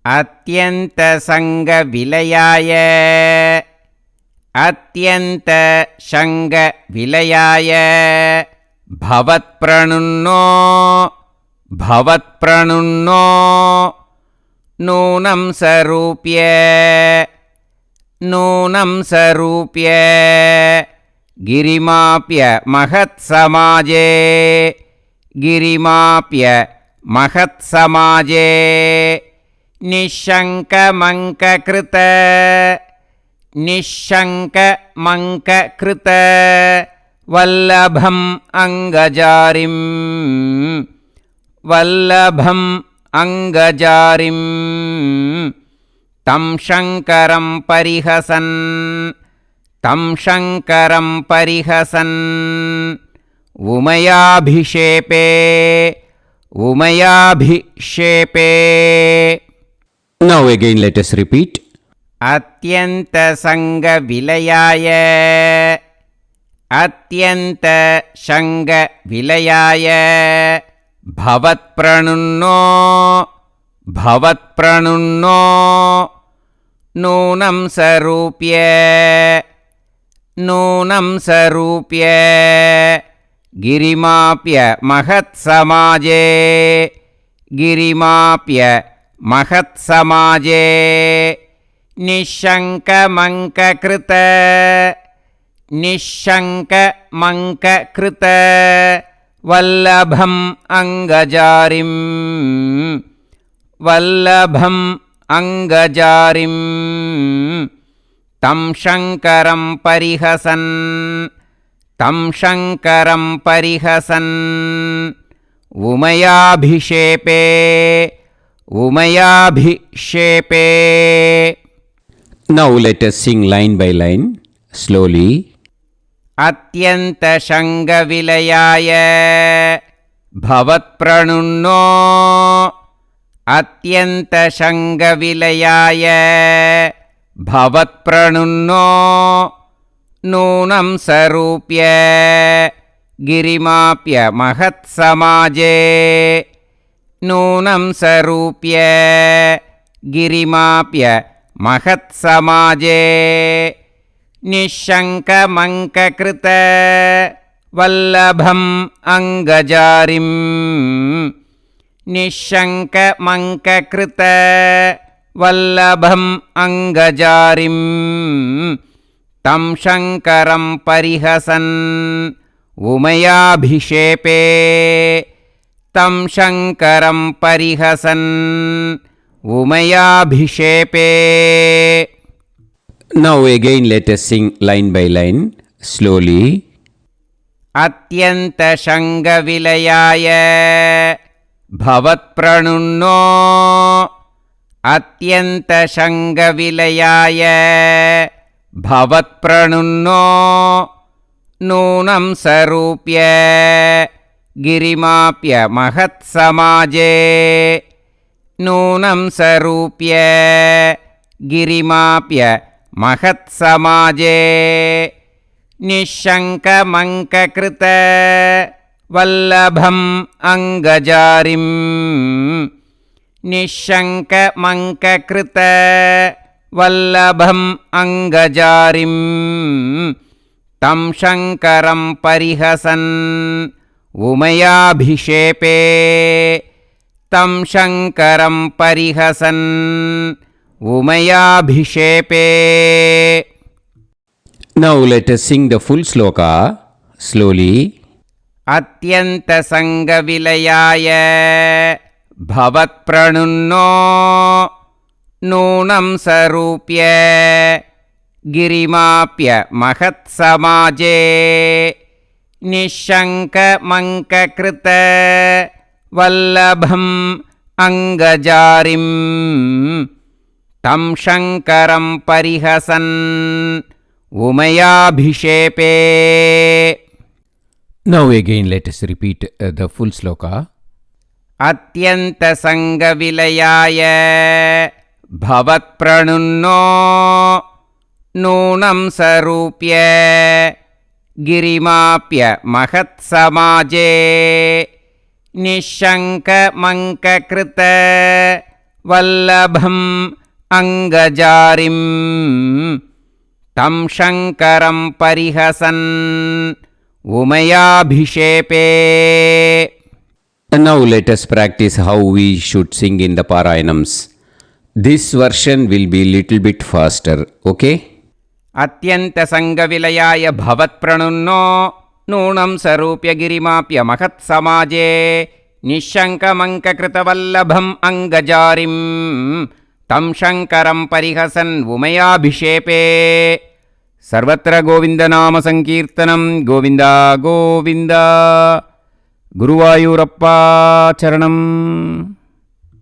अत्यन्तसङ्गविलयाय अत्यन्तसङ्गविलयाय भवत्प्रणुन्नो नूनं सरूप्य गिरिमाप्य महत्समाजे निःशङ्कमङ्ककृत वल्लभम् अङ्गजारिम् तं शङ्करं परिहसन् उमयाभिषेपे Now again let us repeat. अत्यन्तसङ्गविलयाय भवत्प्रणुन्नो नूनं सरूप्य गिरिमाप्य महत्समाजे निःशङ्कमङ्ककृत वल्लभम् अङ्गजारिम् तं शङ्करं परिहसन् उमयाभिषेपे Now let us sing line by line slowly. अत्यन्तसङ्गविलयाय भवत्प्रणुन्नो नूनं सरूप्य गिरिमाप्य महत्समाजे निःशङ्कमङ्ककृत वल्लभम् अङ्गजारिम् तं शङ्करं परिहसन् उमयाभिषेपे Now again let us sing line by line slowly. अत्यन्तसङ्गविलयाय भवत्प्रणुन्नो नूनं सरूप्य गिरिमाप्य महत्समाजे निःशङ्कमङ्ककृत वल्लभम् अङ्गजारिम् तं शङ्करं परिहसन् उमयाभिषेपे Now let us sing the full sloka slowly. अत्यन्तसङ्गविलयाय भवत्प्रणुन्नो नूनं सरूप्य गिरिमाप्य महत्समाजे निःशङ्कमङ्ककृत वल्लभम् अङ्गजारिम् तं शङ्करं परिहसन् उमयाभिषेपे Now again let us repeat the full sloka. अत्यन्तसङ्गविलयाय भवत्प्रणुन्नो नूनं सरूप्य गिरिमाप्य महत्समाजे निःशङ्कमङ्ककृत वल्लभम् अङ्गजारिम् तं शङ्करं परिहसन् उमयाभिषेपे. Now let us practice how we should sing in the Parayanams. This version will be little bit faster, okay? अत्यन्तसङ्गविलयाय भवत्प्रणुन्नो नूनं सरूप्य गिरिमाप्य महत्समाजे निःशङ्कमङ्ककृतवल्लभम् अङ्गजारिं तं शङ्करं परिहसन् उमयाभिषेपे. सर्वत्र गोविन्दनामसङ्कीर्तनं गोविन्द गोविन्द. गुरुवायूरप्पा चरणम्.